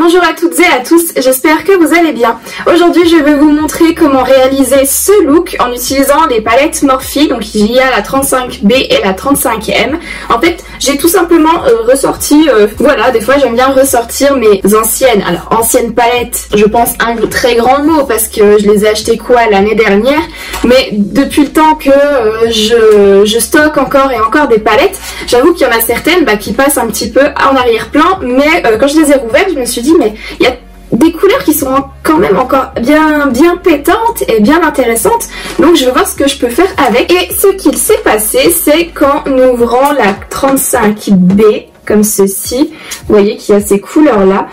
Bonjour à toutes et à tous, j'espère que vous allez bien. Aujourd'hui je vais vous montrer comment réaliser ce look en utilisant les palettes Morphe. Donc il y a la 35B et la 35M. En fait j'ai tout simplement ressorti, voilà, des fois j'aime bien ressortir mes anciennes, alors anciennes palettes, je pense un très grand mot parce que je les ai achetées quoi l'année dernière. Mais depuis le temps que je stocke encore et encore des palettes, j'avoue qu'il y en a certaines qui passent un petit peu en arrière-plan. Mais quand je les ai rouvertes, je me suis dit mais il y a des couleurs qui sont quand même encore bien pétantes et bien intéressantes. Donc je vais voir ce que je peux faire avec. Et ce qu'il s'est passé, c'est qu'en ouvrant la 35B comme ceci, vous voyez qu'il y a ces couleurs là,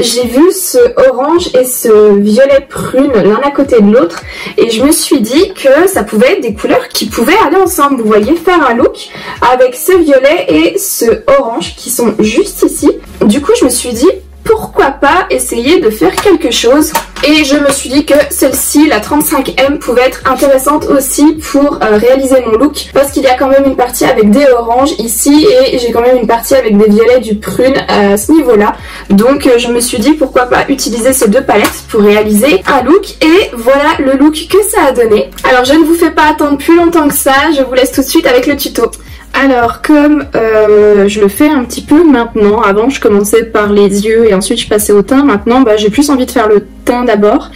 j'ai vu ce orange et ce violet prune l'un à côté de l'autre et je me suis dit que ça pouvait être des couleurs qui pouvaient aller ensemble. Vous voyez, faire un look avec ce violet et ce orange qui sont juste ici. Du coup je me suis dit pourquoi pas essayer de faire quelque chose, et je me suis dit que celle-ci, la 35M, pouvait être intéressante aussi pour réaliser mon look, parce qu'il y a quand même une partie avec des oranges ici et j'ai quand même une partie avec des violets, du prune à ce niveau là. Donc je me suis dit pourquoi pas utiliser ces deux palettes pour réaliser un look, et voilà le look que ça a donné. Alors je ne vous fais pas attendre plus longtemps que ça, je vous laisse tout de suite avec le tuto. Alors comme je le fais un petit peu maintenant, avant je commençais par les yeux et ensuite je passais au teint, maintenant j'ai plus envie de faire le teint d'abord.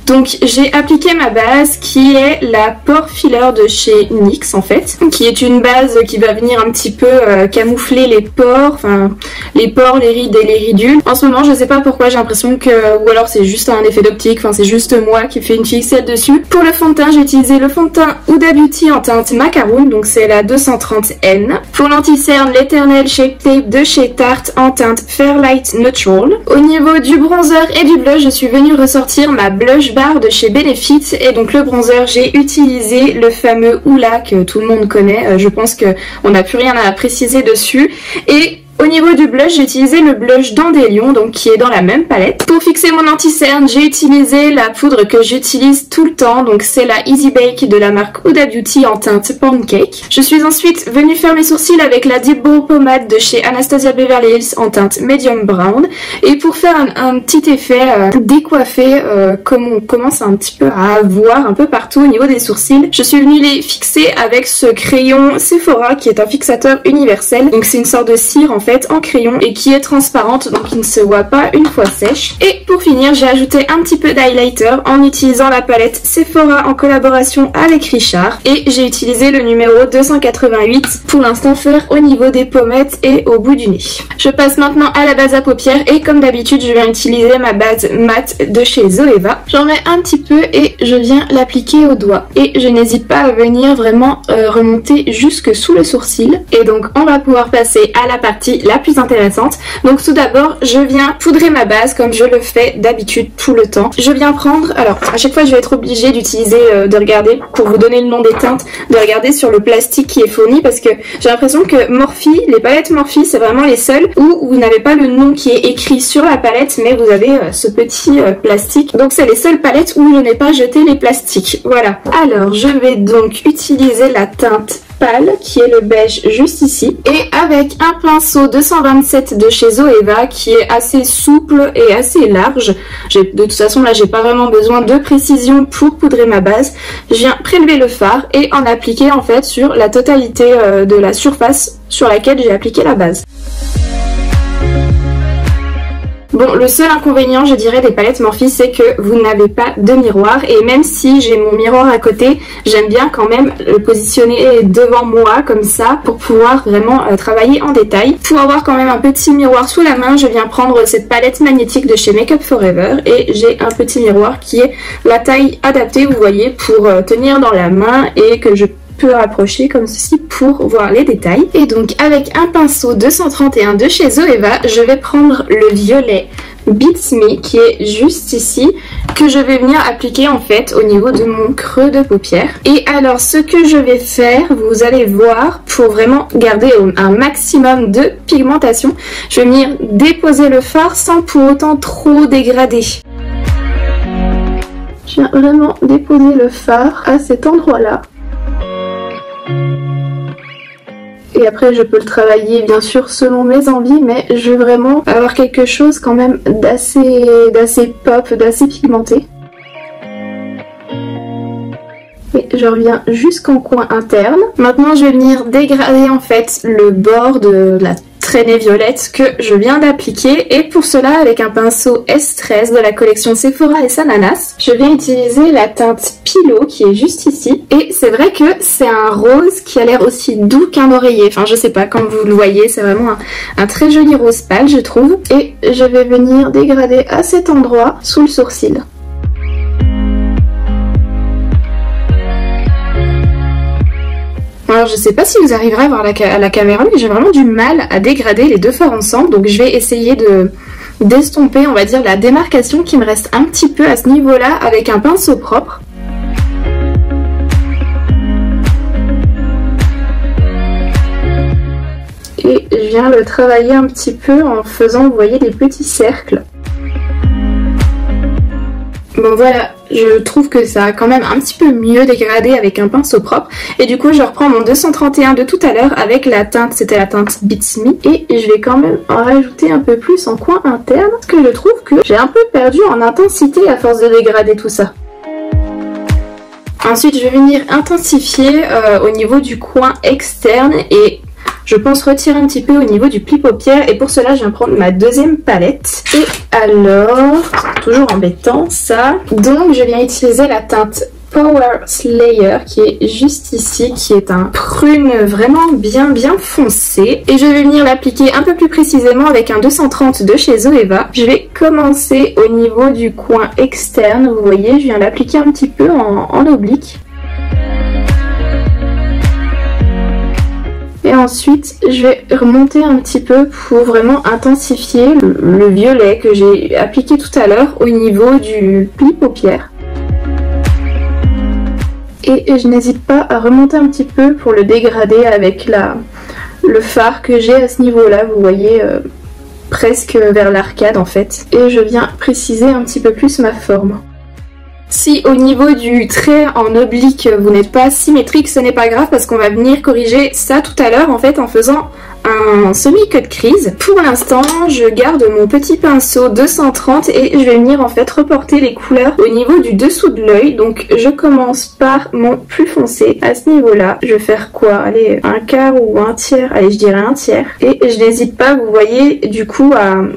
Donc j'ai appliqué ma base qui est la Pore Filler de chez NYX en fait, qui est une base qui va venir un petit peu camoufler les pores, enfin les pores, les rides et les ridules. En ce moment je sais pas pourquoi, j'ai l'impression que, ou alors c'est juste un effet d'optique, enfin c'est juste moi qui fais une fixette dessus. Pour le fond de teint j'ai utilisé le fond de teint Huda Beauty en teinte Macaroon, donc c'est la 230N. Pour l'anti-cerne, l'Eternal Shape Tape de chez Tarte en teinte Fairlight Neutral. Au niveau du bronzer et du blush, je suis venue ressortir ma blush bar de chez Benefit, et donc le bronzer j'ai utilisé le fameux Hoola que tout le monde connaît, je pense qu'on n'a plus rien à préciser dessus. Et au niveau du blush, j'ai utilisé le blush Dandelion, donc qui est dans la même palette. Pour fixer mon anti-cerne, j'ai utilisé la poudre que j'utilise tout le temps, donc c'est la Easy Bake de la marque Huda Beauty en teinte Pancake. Je suis ensuite venue faire mes sourcils avec la Deep Brow Pomade de chez Anastasia Beverly Hills en teinte Medium Brown. Et pour faire un petit effet décoiffé, comme on commence un petit peu à avoir un peu partout au niveau des sourcils, je suis venue les fixer avec ce crayon Sephora qui est un fixateur universel. Donc c'est une sorte de cire en fait en crayon et qui est transparente, donc il ne se voit pas une fois sèche. Et pour finir, j'ai ajouté un petit peu d'highlighter en utilisant la palette Sephora en collaboration avec Richard, et j'ai utilisé le numéro 288 pour l'instant faire au niveau des pommettes et au bout du nez. Je passe maintenant à la base à paupières et comme d'habitude je viens utiliser ma base mat de chez Zoeva. J'en mets un petit peu et je viens l'appliquer au doigt, et je n'hésite pas à venir vraiment remonter jusque sous le sourcil. Et donc on va pouvoir passer à la partie la plus intéressante. Donc tout d'abord je viens poudrer ma base comme je le fais d'habitude tout le temps. Je viens prendre, alors à chaque fois je vais être obligée d'utiliser, de regarder pour vous donner le nom des teintes, de regarder sur le plastique qui est fourni, parce que j'ai l'impression que Morphe, les palettes Morphe c'est vraiment les seules où vous n'avez pas le nom qui est écrit sur la palette, mais vous avez ce petit plastique. Donc c'est les seules palettes où je n'ai pas jeté les plastiques. Voilà. Alors je vais donc utiliser la teinte pâle qui est le beige juste ici, et avec un pinceau 227 de chez Zoeva qui est assez souple et assez large. De toute façon là j'ai pas vraiment besoin de précision pour poudrer ma base. Je viens prélever le fard et en appliquer en fait sur la totalité de la surface sur laquelle j'ai appliqué la base. Bon, le seul inconvénient, je dirais, des palettes Morphe, c'est que vous n'avez pas de miroir, et même si j'ai mon miroir à côté, j'aime bien quand même le positionner devant moi comme ça pour pouvoir vraiment travailler en détail. Pour avoir quand même un petit miroir sous la main, je viens prendre cette palette magnétique de chez Make Up For Ever, et j'ai un petit miroir qui est la taille adaptée, vous voyez, pour tenir dans la main et que je peux rapprocher comme ceci pour voir les détails. Et donc avec un pinceau 231 de chez Zoeva, je vais prendre le violet Beats Me qui est juste ici, que je vais venir appliquer en fait au niveau de mon creux de paupière. Et alors ce que je vais faire, vous allez voir, pour vraiment garder un maximum de pigmentation, je vais venir déposer le fard sans pour autant trop dégrader. Je viens vraiment déposer le fard à cet endroit là. Et après je peux le travailler bien sûr selon mes envies, mais je veux vraiment avoir quelque chose quand même d'assez pop, d'assez pigmenté. Et je reviens jusqu'en coin interne. Maintenant je vais venir dégrader en fait le bord de la traînée violette que je viens d'appliquer, et pour cela avec un pinceau S13 de la collection Sephora et Ananas, je viens utiliser la teinte Pillow qui est juste ici, et c'est vrai que c'est un rose qui a l'air aussi doux qu'un oreiller, enfin je sais pas, comme vous le voyez c'est vraiment un très joli rose pâle je trouve, et je vais venir dégrader à cet endroit sous le sourcil. Alors je sais pas si vous arriverez à voir à la caméra, mais j'ai vraiment du mal à dégrader les deux fards ensemble, donc je vais essayer d'estomper on va dire la démarcation qui me reste un petit peu à ce niveau là avec un pinceau propre. Et je viens le travailler un petit peu en faisant, vous voyez, des petits cercles. Bon voilà, je trouve que ça a quand même un petit peu mieux dégradé avec un pinceau propre. Et du coup je reprends mon 231 de tout à l'heure avec la teinte, c'était la teinte Beats Me. Et je vais quand même en rajouter un peu plus en coin interne, parce que je trouve que j'ai un peu perdu en intensité à force de dégrader tout ça. Ensuite je vais venir intensifier au niveau du coin externe et je pense retirer un petit peu au niveau du pli paupière, et pour cela je viens prendre ma deuxième palette. Et alors, toujours embêtant ça, donc je viens utiliser la teinte Power Slayer qui est juste ici, qui est un prune vraiment bien foncé, et je vais venir l'appliquer un peu plus précisément avec un 230 de chez Zoeva. Je vais commencer au niveau du coin externe, vous voyez, je viens l'appliquer un petit peu en oblique. Et ensuite, je vais remonter un petit peu pour vraiment intensifier le violet que j'ai appliqué tout à l'heure au niveau du pli paupière. Et je n'hésite pas à remonter un petit peu pour le dégrader avec le fard que j'ai à ce niveau-là, vous voyez, presque vers l'arcade en fait. Et je viens préciser un petit peu plus ma forme. Si au niveau du trait en oblique vous n'êtes pas symétrique, ce n'est pas grave parce qu'on va venir corriger ça tout à l'heure en fait en faisant un semi-cut crease. Pour l'instant je garde mon petit pinceau 230 et je vais venir en fait reporter les couleurs au niveau du dessous de l'œil. Donc je commence par mon plus foncé à ce niveau là. Je vais faire quoi? Allez, un quart ou un tiers, allez je dirais un tiers. Et je n'hésite pas, vous voyez, du coup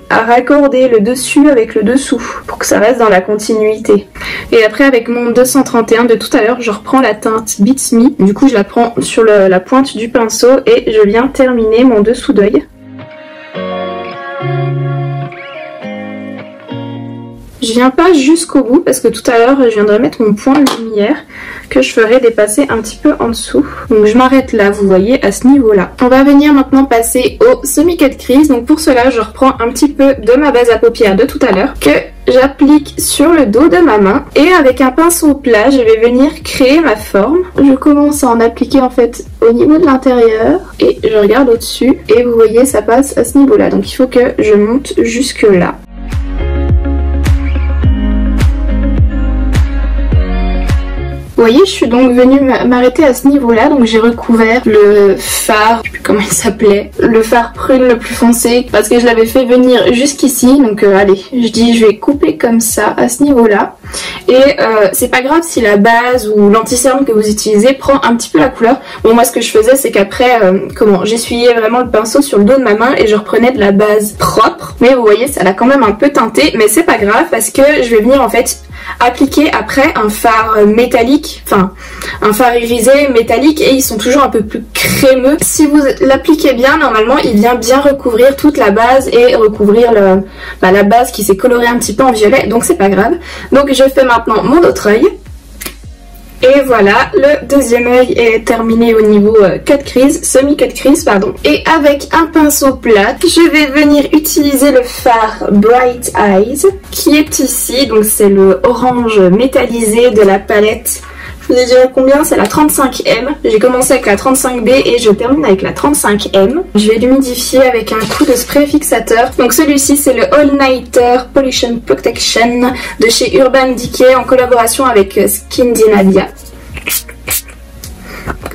à raccorder le dessus avec le dessous pour que ça reste dans la continuité. Et après avec mon 231 de tout à l'heure je reprends la teinte Beats Me. Du coup je la prends sur la pointe du pinceau et je viens terminer mon dessous d'œil. Je viens pas jusqu'au bout parce que tout à l'heure je viendrai mettre mon point de lumière que je ferai dépasser un petit peu en dessous. Donc je m'arrête là, vous voyez, à ce niveau là. On va venir maintenant passer au semi-cut crease. Donc pour cela je reprends un petit peu de ma base à paupières de tout à l'heure que j'applique sur le dos de ma main, et avec un pinceau plat je vais venir créer ma forme. Je commence à en appliquer en fait au niveau de l'intérieur et je regarde au dessus et vous voyez ça passe à ce niveau là, donc il faut que je monte jusque là. Vous voyez, je suis donc venue m'arrêter à ce niveau-là, donc j'ai recouvert le fard, je sais plus comment il s'appelait, le fard prune le plus foncé, parce que je l'avais fait venir jusqu'ici, donc allez, je vais couper comme ça, à ce niveau-là. Et c'est pas grave si la base ou l'anti-cerne que vous utilisez prend un petit peu la couleur. Bon, moi ce que je faisais, c'est qu'après, j'essuyais vraiment le pinceau sur le dos de ma main et je reprenais de la base propre. Mais vous voyez, ça l'a quand même un peu teinté, mais c'est pas grave parce que je vais venir en fait appliquer après un fard métallique, enfin un fard irisé métallique, et ils sont toujours un peu plus crémeux. Si vous l'appliquez bien, normalement il vient bien recouvrir toute la base et recouvrir la base qui s'est colorée un petit peu en violet, donc c'est pas grave. Donc je fais maintenant mon autre œil. Et voilà, le deuxième œil est terminé au niveau semi-cut crease, pardon. Et avec un pinceau plat, je vais venir utiliser le fard Bright Eyes, qui est ici, donc c'est le orange métallisé de la palette. Je vous ai dit combien? C'est la 35M. J'ai commencé avec la 35B et je termine avec la 35M. Je vais l'humidifier avec un coup de spray fixateur. Donc celui-ci c'est le All Nighter Pollution Protection de chez Urban Decay en collaboration avec Skindinavia.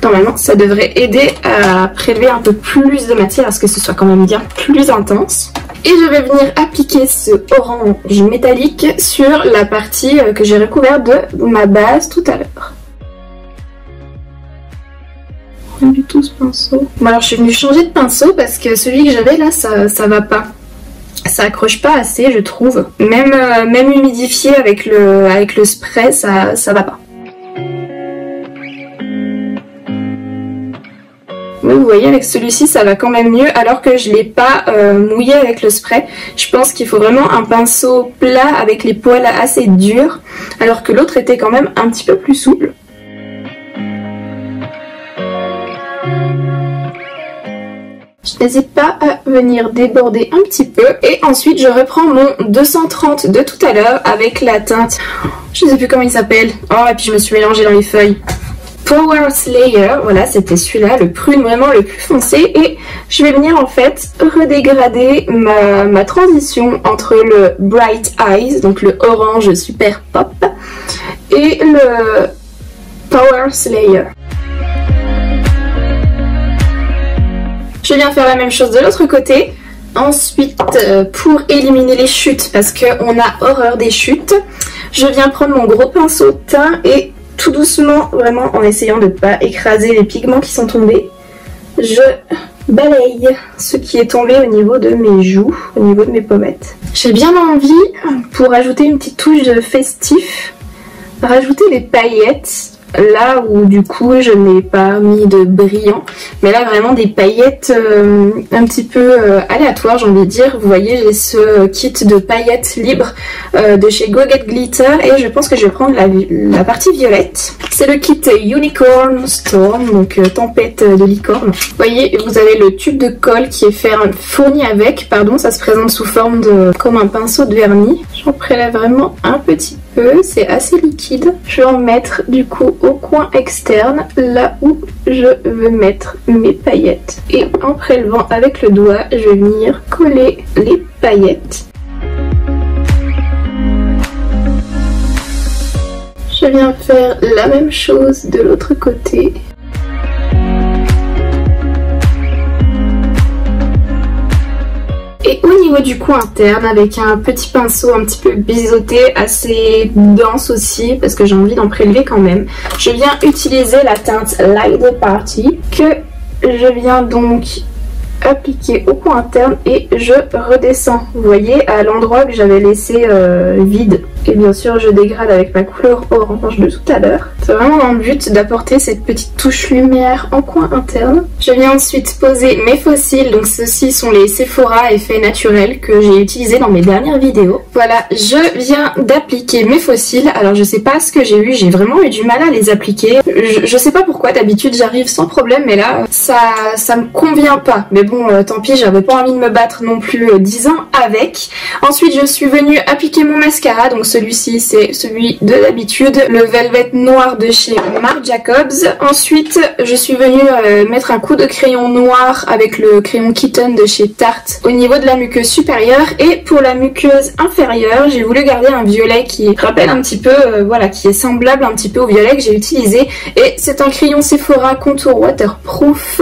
Normalement, ça devrait aider à prélever un peu plus de matière à ce que ce soit quand même bien plus intense. Et je vais venir appliquer ce orange métallique sur la partie que j'ai recouverte de ma base tout à l'heure. Rien du tout ce pinceau. Bon alors je suis venue changer de pinceau parce que celui que j'avais là, ça va pas. Ça accroche pas assez, je trouve. Même humidifié avec le spray, ça va pas. Mais vous voyez, avec celui-ci, ça va quand même mieux, alors que je l'ai pas mouillé avec le spray. Je pense qu'il faut vraiment un pinceau plat avec les poils assez durs, alors que l'autre était quand même un petit peu plus souple. Je n'hésite pas à venir déborder un petit peu. Et ensuite, je reprends mon 230 de tout à l'heure avec la teinte... Je ne sais plus comment il s'appelle. Oh, et puis je me suis mélangée dans les feuilles. Power Slayer, voilà, c'était celui-là, le prune vraiment le plus foncé. Et je vais venir en fait redégrader ma transition entre le Bright Eyes, donc le orange super pop, et le Power Slayer. Je viens faire la même chose de l'autre côté. Ensuite, pour éliminer les chutes, parce qu'on a horreur des chutes, je viens prendre mon gros pinceau de teint et tout doucement, vraiment en essayant de ne pas écraser les pigments qui sont tombés, je balaye ce qui est tombé au niveau de mes joues, au niveau de mes pommettes. J'ai bien envie, pour ajouter une petite touche de festif, rajouter des paillettes. Là où du coup je n'ai pas mis de brillant, mais là vraiment des paillettes un petit peu aléatoires, j'ai envie de dire. Vous voyez, j'ai ce kit de paillettes libres de chez Go Get Glitter et je pense que je vais prendre la partie violette. C'est le kit Unicorn Storm, donc tempête de licorne. Vous voyez, vous avez le tube de colle qui est fourni avec, pardon, ça se présente sous forme de comme un pinceau de vernis. J'en prélève vraiment un petit peu, c'est assez liquide. Je vais en mettre du coup au coin externe, là où je veux mettre mes paillettes. Et en prélevant avec le doigt, je vais venir coller les paillettes. Je viens faire la même chose de l'autre côté. Et au niveau du coin interne, avec un petit pinceau un petit peu biseauté, assez dense aussi, parce que j'ai envie d'en prélever quand même, je viens utiliser la teinte Light Party, que je viens donc appliquer au coin interne et je redescends. Vous voyez, à l'endroit que j'avais laissé vide. Et bien sûr, je dégrade avec ma couleur orange de tout à l'heure. C'est vraiment dans le but d'apporter cette petite touche lumière en coin interne. Je viens ensuite poser mes faux cils. Donc ceux-ci sont les Sephora effets naturels que j'ai utilisés dans mes dernières vidéos. Voilà, je viens d'appliquer mes faux cils. Alors je sais pas ce que j'ai eu, j'ai vraiment eu du mal à les appliquer. Je sais pas pourquoi, d'habitude j'arrive sans problème, mais là ça me convient pas. Mais bon, tant pis, j'avais pas envie de me battre non plus 10 ans avec. Ensuite je suis venue appliquer mon mascara. Donc celui-ci c'est celui de d'habitude, le Velvet noir de chez Marc Jacobs. Ensuite je suis venue mettre un coup de crayon noir avec le crayon Kitten de chez Tarte au niveau de la muqueuse supérieure. Et pour la muqueuse inférieure, j'ai voulu garder un violet qui rappelle un petit peu, voilà, qui est semblable un petit peu au violet que j'ai utilisé. Et c'est un crayon Sephora Contour Waterproof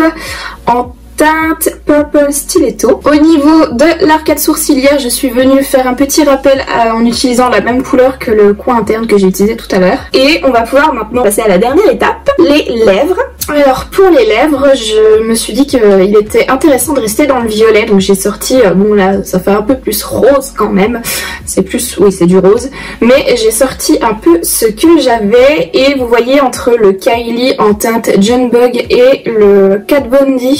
en teinte Purple Stiletto. Au niveau de l'arcade sourcilière, je suis venue faire un petit rappel en utilisant la même couleur que le coin interne que j'ai utilisé tout à l'heure. Et on va pouvoir maintenant passer à la dernière étape, les lèvres. Alors pour les lèvres, je me suis dit qu'il était intéressant de rester dans le violet, donc j'ai sorti, bon là ça fait un peu plus rose quand même, c'est plus, oui c'est du rose, mais j'ai sorti un peu ce que j'avais. Et vous voyez, entre le Kylie en teinte Junebug et le Kat Von D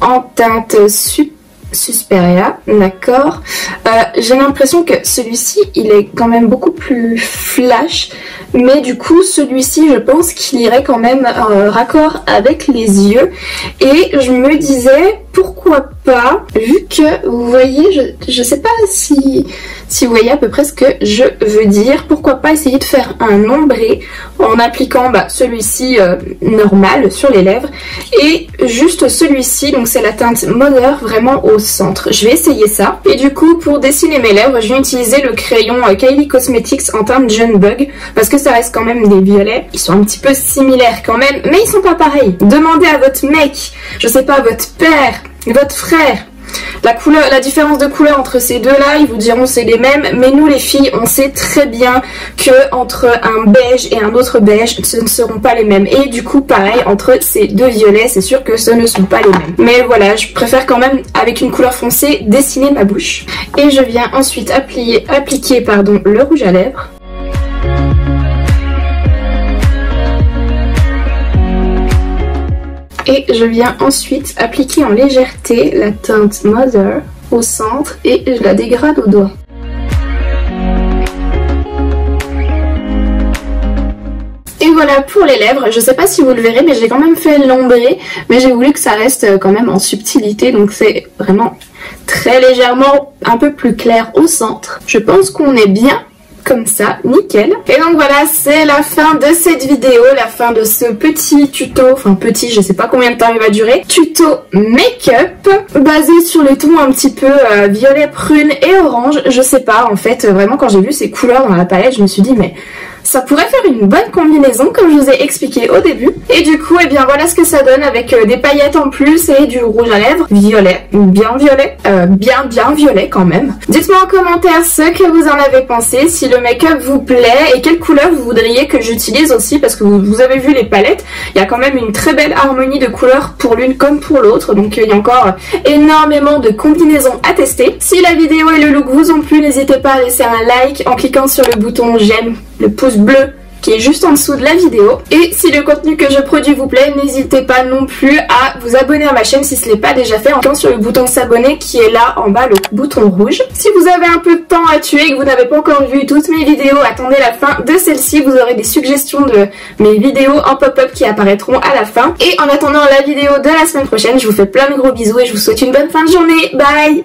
en teinte Susperia, d'accord, j'ai l'impression que celui-ci il est quand même beaucoup plus flash, mais du coup celui-ci je pense qu'il irait quand même raccord avec les yeux. Et je me disais, pourquoi pas, vu que vous voyez, je sais pas si vous voyez à peu près ce que je veux dire, pourquoi pas essayer de faire un ombré en appliquant celui-ci normal sur les lèvres et juste celui-ci, donc c'est la teinte Mother vraiment au centre. Je vais essayer ça. Et du coup, pour dessiner mes lèvres, je vais utiliser le crayon Kylie Cosmetics en teinte Junebug parce que ça reste quand même des violets. Ils sont un petit peu similaires quand même, mais ils sont pas pareils. Demandez à votre mec, je sais pas, votre père, votre frère, la différence de couleur entre ces deux-là, ils vous diront c'est les mêmes, mais nous les filles, on sait très bien que entre un beige et un autre beige, ce ne seront pas les mêmes. Et du coup, pareil, entre ces deux violets, c'est sûr que ce ne sont pas les mêmes. Mais voilà, je préfère quand même, avec une couleur foncée, dessiner ma bouche. Et je viens ensuite appliquer le rouge à lèvres. Et je viens ensuite appliquer en légèreté la teinte Mother au centre et je la dégrade au doigt. Et voilà pour les lèvres, je sais pas si vous le verrez mais j'ai quand même fait l'ombré, mais j'ai voulu que ça reste quand même en subtilité, donc c'est vraiment très légèrement un peu plus clair au centre. Je pense qu'on est bien comme ça, nickel. Et donc voilà, c'est la fin de cette vidéo, la fin de ce petit tuto, enfin petit, je sais pas combien de temps il va durer, tuto make-up, basé sur les tons un petit peu violet, prune et orange. Je sais pas, en fait, vraiment quand j'ai vu ces couleurs dans la palette, je me suis dit mais ça pourrait faire une bonne combinaison comme je vous ai expliqué au début. Et du coup, voilà ce que ça donne avec des paillettes en plus et du rouge à lèvres violet, bien violet, bien violet quand même. Dites-moi en commentaire ce que vous en avez pensé, si le make-up vous plaît et quelle couleur vous voudriez que j'utilise aussi, parce que vous avez vu les palettes, il y a quand même une très belle harmonie de couleurs pour l'une comme pour l'autre, donc il y a encore énormément de combinaisons à tester. Si la vidéo et le look vous ont plu, n'hésitez pas à laisser un like en cliquant sur le bouton j'aime, le pouce bleu qui est juste en dessous de la vidéo. Et si le contenu que je produis vous plaît, n'hésitez pas non plus à vous abonner à ma chaîne si ce n'est pas déjà fait en cliquant sur le bouton s'abonner qui est là en bas, le bouton rouge. Si vous avez un peu de temps à tuer et que vous n'avez pas encore vu toutes mes vidéos, attendez la fin de celle-ci, vous aurez des suggestions de mes vidéos en pop-up qui apparaîtront à la fin. Et en attendant la vidéo de la semaine prochaine, je vous fais plein de gros bisous et je vous souhaite une bonne fin de journée. Bye!